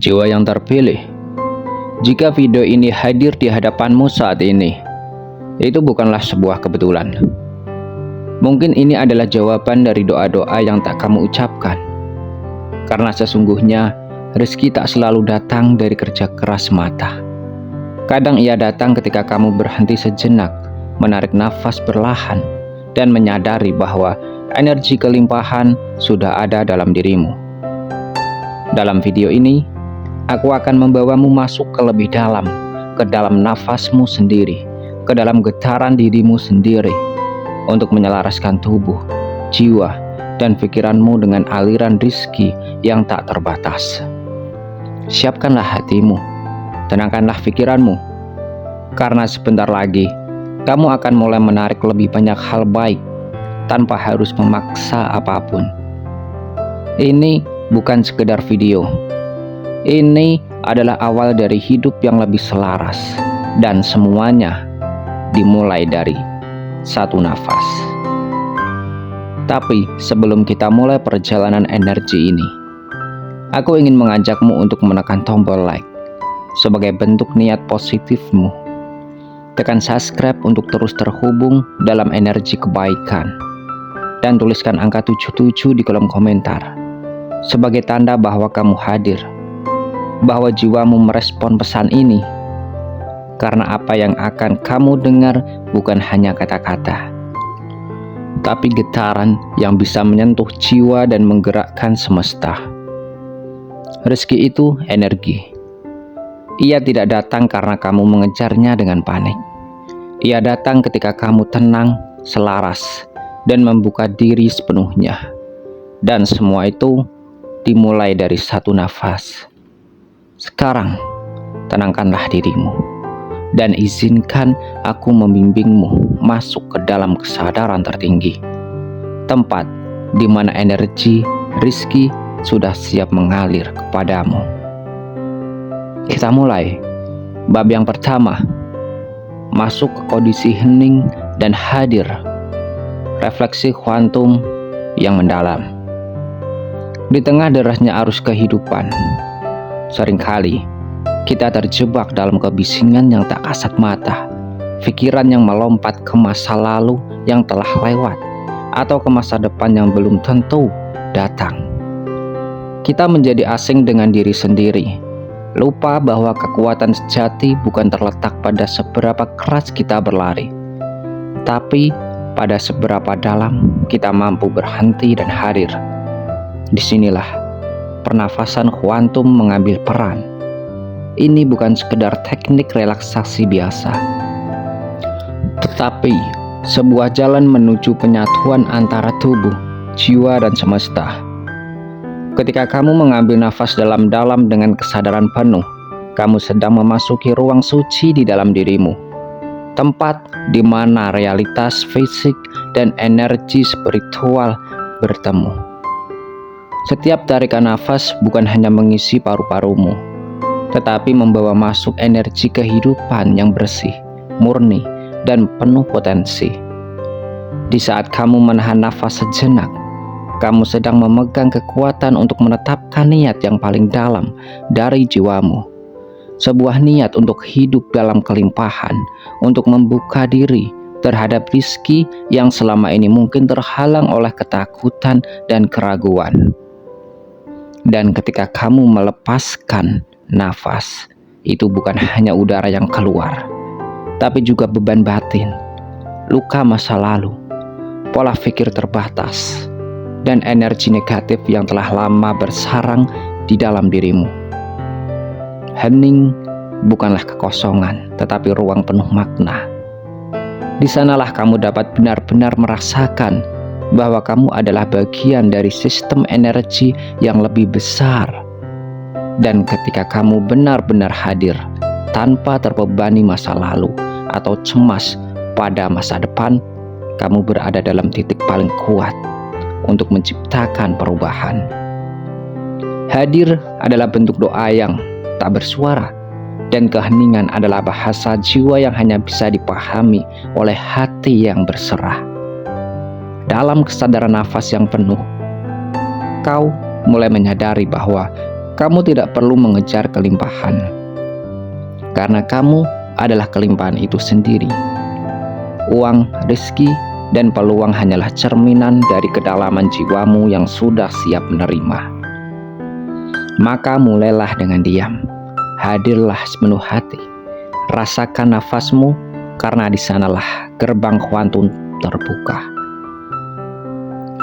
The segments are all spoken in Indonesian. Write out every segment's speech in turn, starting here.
Jiwa yang terpilih. Jika video ini hadir di hadapanmu saat ini, itu bukanlah sebuah kebetulan. Mungkin ini adalah jawaban dari doa-doa yang tak kamu ucapkan. Karena sesungguhnya rezeki tak selalu datang dari kerja keras semata. Kadang ia datang ketika kamu berhenti sejenak, menarik nafas perlahan, dan menyadari bahwa energi kelimpahan sudah ada dalam dirimu. Dalam video ini, aku akan membawamu masuk ke lebih dalam, ke dalam nafasmu sendiri, ke dalam getaran dirimu sendiri, untuk menyelaraskan tubuh, jiwa, dan pikiranmu dengan aliran rizki yang tak terbatas. Siapkanlah hatimu, tenangkanlah pikiranmu, karena sebentar lagi kamu akan mulai menarik lebih banyak hal baik tanpa harus memaksa apapun. Ini bukan sekedar video. Ini adalah awal dari hidup yang lebih selaras, dan semuanya dimulai dari satu nafas. Tapi sebelum kita mulai perjalanan energi ini, aku ingin mengajakmu untuk menekan tombol like sebagai bentuk niat positifmu. Tekan subscribe untuk terus terhubung dalam energi kebaikan, dan tuliskan angka 77 di kolom komentar sebagai tanda bahwa kamu hadir, bahwa jiwamu merespon pesan ini. Karena apa yang akan kamu dengar bukan hanya kata-kata, tapi getaran yang bisa menyentuh jiwa dan menggerakkan semesta. Rezeki itu energi. Ia tidak datang karena kamu mengejarnya dengan panik. Ia datang ketika kamu tenang, selaras, dan membuka diri sepenuhnya. Dan semua itu dimulai dari satu nafas. Sekarang, tenangkanlah dirimu, dan izinkan aku membimbingmu masuk ke dalam kesadaran tertinggi, tempat di mana energi, rizki sudah siap mengalir kepadamu. Kita mulai. Bab yang pertama, masuk ke kondisi hening dan hadir. Refleksi kuantum yang mendalam. Di tengah derasnya arus kehidupan, seringkali kita terjebak dalam kebisingan yang tak kasat mata, pikiran yang melompat ke masa lalu yang telah lewat, atau ke masa depan yang belum tentu datang. Kita menjadi asing dengan diri sendiri, lupa bahwa kekuatan sejati bukan terletak pada seberapa keras kita berlari, tapi pada seberapa dalam kita mampu berhenti dan hadir. Disinilah pernafasan kuantum mengambil peran. Ini bukan sekedar teknik relaksasi biasa, tetapi sebuah jalan menuju penyatuan antara tubuh, jiwa, dan semesta. Ketika kamu mengambil nafas dalam-dalam dengan kesadaran penuh, kamu sedang memasuki ruang suci di dalam dirimu, tempat di mana realitas fisik dan energi spiritual bertemu. Setiap tarikan nafas bukan hanya mengisi paru-parumu, tetapi membawa masuk energi kehidupan yang bersih, murni, dan penuh potensi. Di saat kamu menahan nafas sejenak, kamu sedang memegang kekuatan untuk menetapkan niat yang paling dalam dari jiwamu. Sebuah niat untuk hidup dalam kelimpahan, untuk membuka diri terhadap rizki yang selama ini mungkin terhalang oleh ketakutan dan keraguan. Dan ketika kamu melepaskan nafas, itu bukan hanya udara yang keluar, tapi juga beban batin, luka masa lalu, pola pikir terbatas, dan energi negatif yang telah lama bersarang di dalam dirimu. Hening bukanlah kekosongan, tetapi ruang penuh makna. Di sanalah kamu dapat benar-benar merasakan bahwa kamu adalah bagian dari sistem energi yang lebih besar. Dan ketika kamu benar-benar hadir, tanpa terbebani masa lalu atau cemas pada masa depan, kamu berada dalam titik paling kuat untuk menciptakan perubahan. Hadir adalah bentuk doa yang tak bersuara, dan keheningan adalah bahasa jiwa yang hanya bisa dipahami oleh hati yang berserah. Dalam kesadaran nafas yang penuh, kau mulai menyadari bahwa kamu tidak perlu mengejar kelimpahan, karena kamu adalah kelimpahan itu sendiri. Uang, rezeki, dan peluang hanyalah cerminan dari kedalaman jiwamu yang sudah siap menerima. Maka mulailah dengan diam, hadirlah sepenuh hati, rasakan nafasmu, karena di sanalah gerbang kuantum terbuka.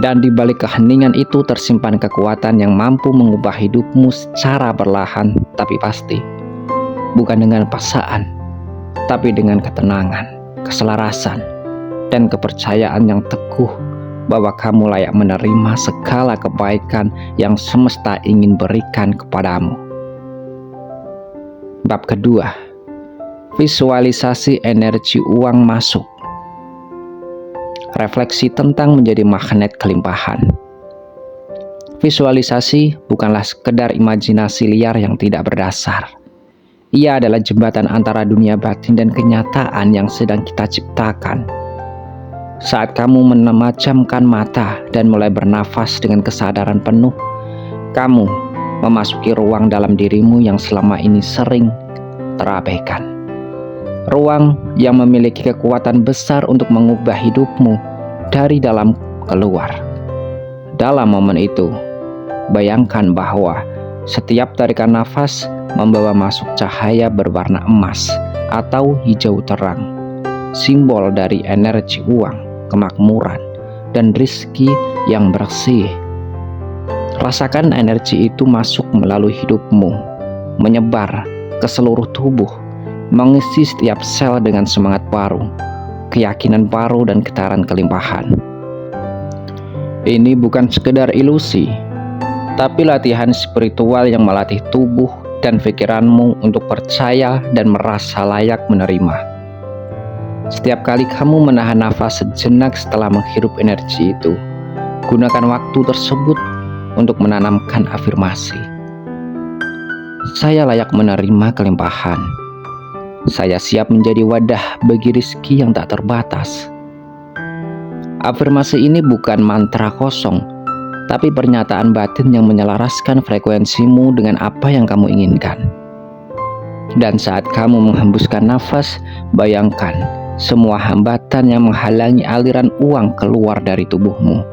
Dan di balik keheningan itu tersimpan kekuatan yang mampu mengubah hidupmu secara perlahan tapi pasti. Bukan dengan paksaan, tapi dengan ketenangan, keselarasan, dan kepercayaan yang teguh bahwa kamu layak menerima segala kebaikan yang semesta ingin berikan kepadamu. Bab kedua, visualisasi energi uang masuk. Refleksi tentang menjadi magnet kelimpahan. Visualisasi bukanlah sekedar imajinasi liar yang tidak berdasar. Ia adalah jembatan antara dunia batin dan kenyataan yang sedang kita ciptakan. Saat kamu memejamkan mata dan mulai bernafas dengan kesadaran penuh, kamu memasuki ruang dalam dirimu yang selama ini sering terabaikan. Ruang yang memiliki kekuatan besar untuk mengubah hidupmu dari dalam keluar. Dalam momen itu, bayangkan bahwa setiap tarikan nafas membawa masuk cahaya berwarna emas atau hijau terang, simbol dari energi uang, kemakmuran, dan rezeki yang bersih. Rasakan energi itu masuk melalui hidupmu, menyebar ke seluruh tubuh, mengisi setiap sel dengan semangat baru, keyakinan baru, dan getaran kelimpahan. Ini bukan sekedar ilusi, tapi latihan spiritual yang melatih tubuh dan pikiranmu untuk percaya dan merasa layak menerima. Setiap kali kamu menahan nafas sejenak setelah menghirup energi itu, gunakan waktu tersebut untuk menanamkan afirmasi. Saya layak menerima kelimpahan. Saya siap menjadi wadah bagi rezeki yang tak terbatas. Afirmasi ini bukan mantra kosong, tapi pernyataan batin yang menyelaraskan frekuensimu dengan apa yang kamu inginkan. Dan saat kamu menghembuskan nafas, bayangkan semua hambatan yang menghalangi aliran uang keluar dari tubuhmu.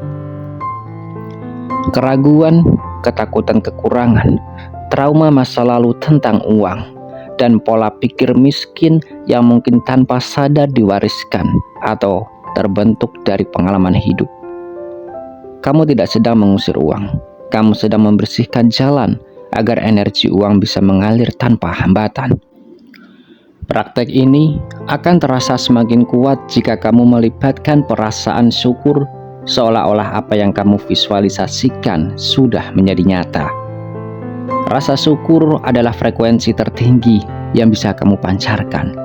Keraguan, ketakutan kekurangan, trauma masa lalu tentang uang, dan pola pikir miskin yang mungkin tanpa sadar diwariskan atau terbentuk dari pengalaman hidup. Kamu tidak sedang mengusir uang, kamu sedang membersihkan jalan agar energi uang bisa mengalir tanpa hambatan. Praktek ini akan terasa semakin kuat jika kamu melibatkan perasaan syukur, seolah-olah apa yang kamu visualisasikan sudah menjadi nyata. Rasa syukur adalah frekuensi tertinggi yang bisa kamu pancarkan.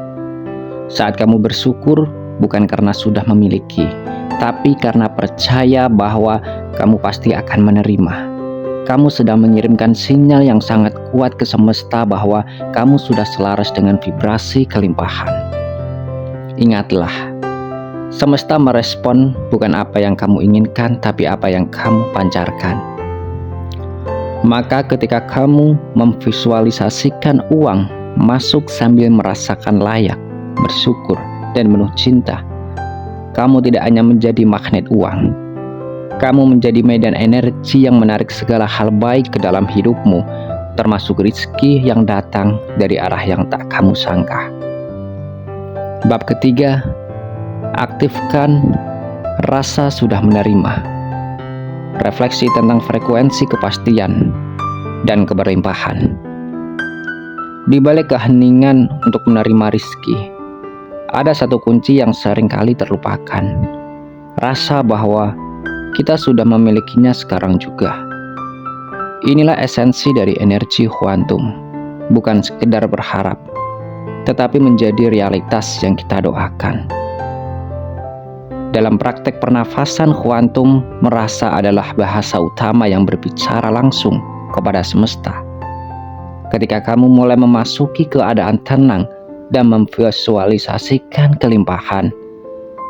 Saat kamu bersyukur, bukan karena sudah memiliki, tapi karena percaya bahwa kamu pasti akan menerima. Kamu sedang mengirimkan sinyal yang sangat kuat ke semesta bahwa kamu sudah selaras dengan vibrasi kelimpahan. Ingatlah, semesta merespon bukan apa yang kamu inginkan, tapi apa yang kamu pancarkan. Maka ketika kamu memvisualisasikan uang masuk sambil merasakan layak, bersyukur, dan penuh cinta, kamu tidak hanya menjadi magnet uang, kamu menjadi medan energi yang menarik segala hal baik ke dalam hidupmu, termasuk rezeki yang datang dari arah yang tak kamu sangka. Bab ketiga, aktifkan rasa sudah menerima. Refleksi tentang frekuensi kepastian dan keberlimpahan. Di balik keheningan untuk menerima rezeki, ada satu kunci yang seringkali terlupakan. Rasa bahwa kita sudah memilikinya sekarang juga. Inilah esensi dari energi kuantum. Bukan sekedar berharap, tetapi menjadi realitas yang kita doakan. Dalam praktek pernafasan kuantum, merasa adalah bahasa utama yang berbicara langsung kepada semesta. Ketika kamu mulai memasuki keadaan tenang dan memvisualisasikan kelimpahan,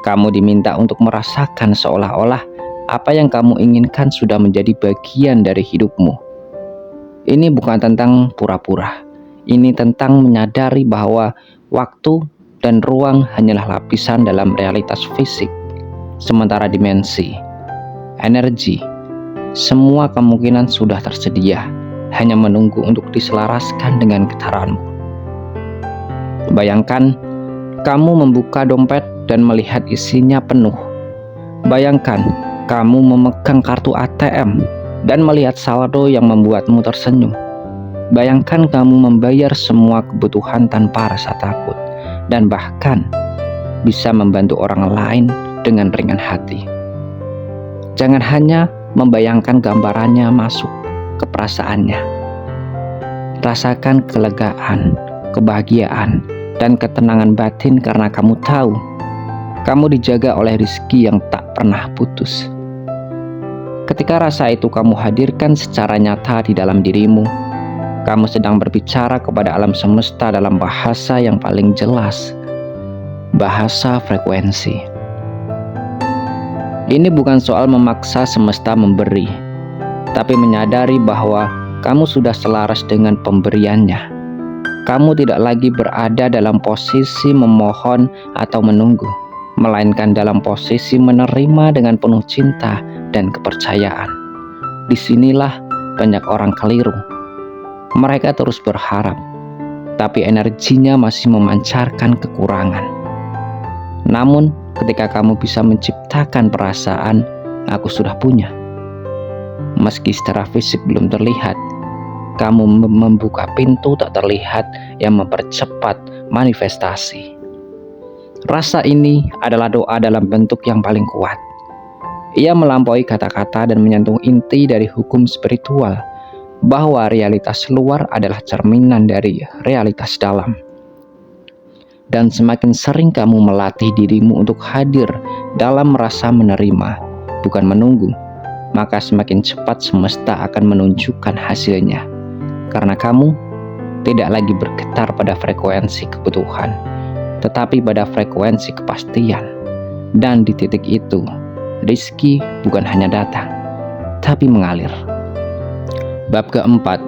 kamu diminta untuk merasakan seolah-olah apa yang kamu inginkan sudah menjadi bagian dari hidupmu. Ini bukan tentang pura-pura. Ini tentang menyadari bahwa waktu dan ruang hanyalah lapisan dalam realitas fisik. Sementara dimensi, energi, semua kemungkinan sudah tersedia, hanya menunggu untuk diselaraskan dengan getaranmu. Bayangkan kamu membuka dompet dan melihat isinya penuh. Bayangkan kamu memegang kartu ATM dan melihat saldo yang membuatmu tersenyum. Bayangkan kamu membayar semua kebutuhan tanpa rasa takut, dan bahkan bisa membantu orang lain dengan ringan hati. Jangan hanya membayangkan gambarannya masuk ke perasaannya. Rasakan kelegaan, kebahagiaan, dan ketenangan batin karena kamu tahu kamu dijaga oleh rezeki yang tak pernah putus. Ketika rasa itu kamu hadirkan secara nyata di dalam dirimu, kamu sedang berbicara kepada alam semesta dalam bahasa yang paling jelas, bahasa frekuensi. Ini bukan soal memaksa semesta memberi, tapi menyadari bahwa kamu sudah selaras dengan pemberiannya. Kamu tidak lagi berada dalam posisi memohon atau menunggu, melainkan dalam posisi menerima dengan penuh cinta dan kepercayaan. Disinilah banyak orang keliru. Mereka terus berharap, tapi energinya masih memancarkan kekurangan. Namun, ketika kamu bisa menciptakan perasaan, aku sudah punya. Meski secara fisik belum terlihat, kamu membuka pintu tak terlihat yang mempercepat manifestasi. Rasa ini adalah doa dalam bentuk yang paling kuat. Ia melampaui kata-kata dan menyentuh inti dari hukum spiritual, bahwa realitas luar adalah cerminan dari realitas dalam. Dan semakin sering kamu melatih dirimu untuk hadir dalam merasa menerima, bukan menunggu, maka semakin cepat semesta akan menunjukkan hasilnya. Karena kamu tidak lagi bergetar pada frekuensi kebutuhan, tetapi pada frekuensi kepastian. Dan di titik itu, rezeki bukan hanya datang, tapi mengalir. Bab keempat,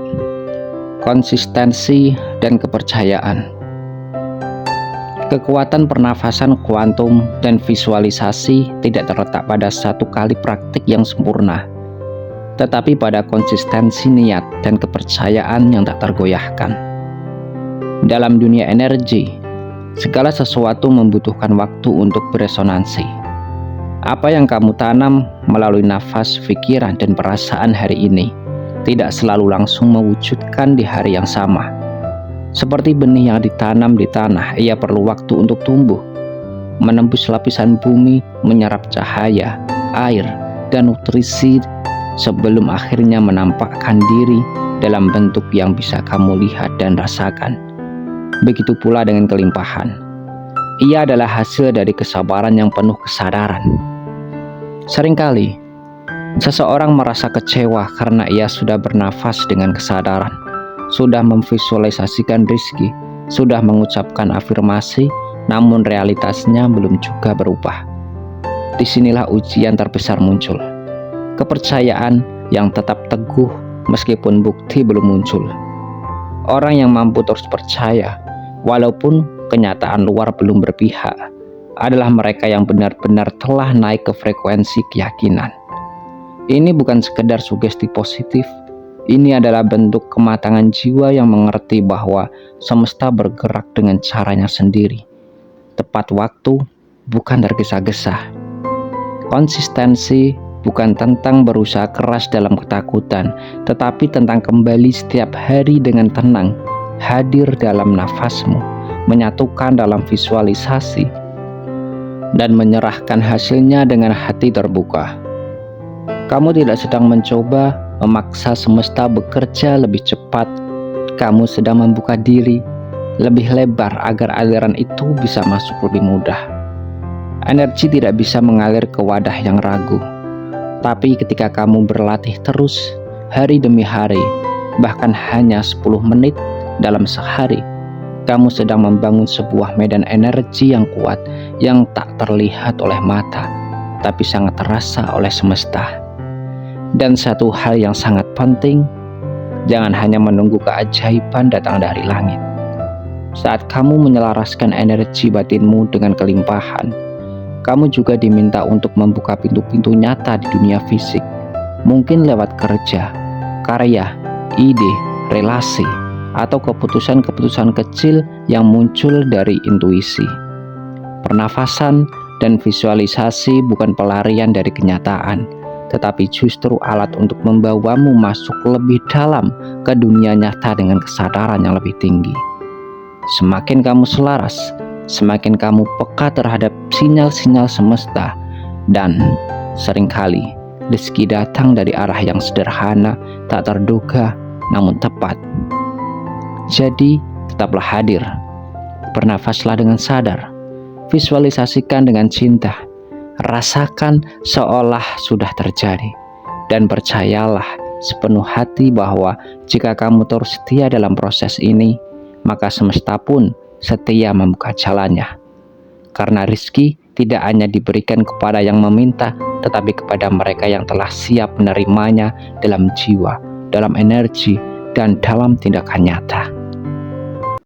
konsistensi dan kepercayaan. Kekuatan pernafasan kuantum dan visualisasi tidak terletak pada satu kali praktik yang sempurna, tetapi pada konsistensi niat dan kepercayaan yang tak tergoyahkan. Dalam dunia energi, segala sesuatu membutuhkan waktu untuk beresonansi. Apa yang kamu tanam melalui nafas, pikiran, dan perasaan hari ini tidak selalu langsung mewujudkan di hari yang sama. Seperti benih yang ditanam di tanah, ia perlu waktu untuk tumbuh, menembus lapisan bumi, menyerap cahaya, air, dan nutrisi sebelum akhirnya menampakkan diri dalam bentuk yang bisa kamu lihat dan rasakan. Begitu pula dengan kelimpahan. Ia adalah hasil dari kesabaran yang penuh kesadaran. Seringkali, seseorang merasa kecewa karena ia sudah bernafas dengan kesadaran, sudah memvisualisasikan rezeki, sudah mengucapkan afirmasi, namun realitasnya belum juga berubah. Disinilah ujian terbesar muncul. Kepercayaan yang tetap teguh meskipun bukti belum muncul. Orang yang mampu terus percaya, walaupun kenyataan luar belum berpihak, adalah mereka yang benar-benar telah naik ke frekuensi keyakinan. Ini bukan sekedar sugesti positif. Ini adalah bentuk kematangan jiwa yang mengerti bahwa semesta bergerak dengan caranya sendiri. Tepat waktu, bukan tergesa-gesa. Konsistensi bukan tentang berusaha keras dalam ketakutan, tetapi tentang kembali setiap hari dengan tenang, hadir dalam nafasmu, menyatukan dalam visualisasi, dan menyerahkan hasilnya dengan hati terbuka. Kamu tidak sedang mencoba memaksa semesta bekerja lebih cepat. Kamu sedang membuka diri lebih lebar agar aliran itu bisa masuk lebih mudah. Energi tidak bisa mengalir ke wadah yang ragu. Tapi ketika kamu berlatih terus, hari demi hari, bahkan hanya 10 menit dalam sehari, kamu sedang membangun sebuah medan energi yang kuat, yang tak terlihat oleh mata, tapi sangat terasa oleh semesta. Dan satu hal yang sangat penting, Jangan hanya menunggu keajaiban datang dari langit. Saat kamu menyelaraskan energi batinmu dengan kelimpahan, kamu juga diminta untuk membuka pintu-pintu nyata di dunia fisik. Mungkin lewat kerja, karya, ide, relasi, atau keputusan-keputusan kecil yang muncul dari intuisi. Pernafasan dan visualisasi bukan pelarian dari kenyataan, tetapi justru alat untuk membawamu masuk lebih dalam ke dunia nyata dengan kesadaran yang lebih tinggi. Semakin kamu selaras, semakin kamu peka terhadap sinyal-sinyal semesta, dan seringkali rezeki datang dari arah yang sederhana, tak terduga, namun tepat. Jadi, tetaplah hadir. Bernafaslah dengan sadar. Visualisasikan dengan cinta. Rasakan seolah sudah terjadi. Dan percayalah sepenuh hati bahwa jika kamu terus setia dalam proses ini, maka semesta pun setia membuka jalannya. Karena rezeki tidak hanya diberikan kepada yang meminta, tetapi kepada mereka yang telah siap menerimanya dalam jiwa, dalam energi, dan dalam tindakan nyata.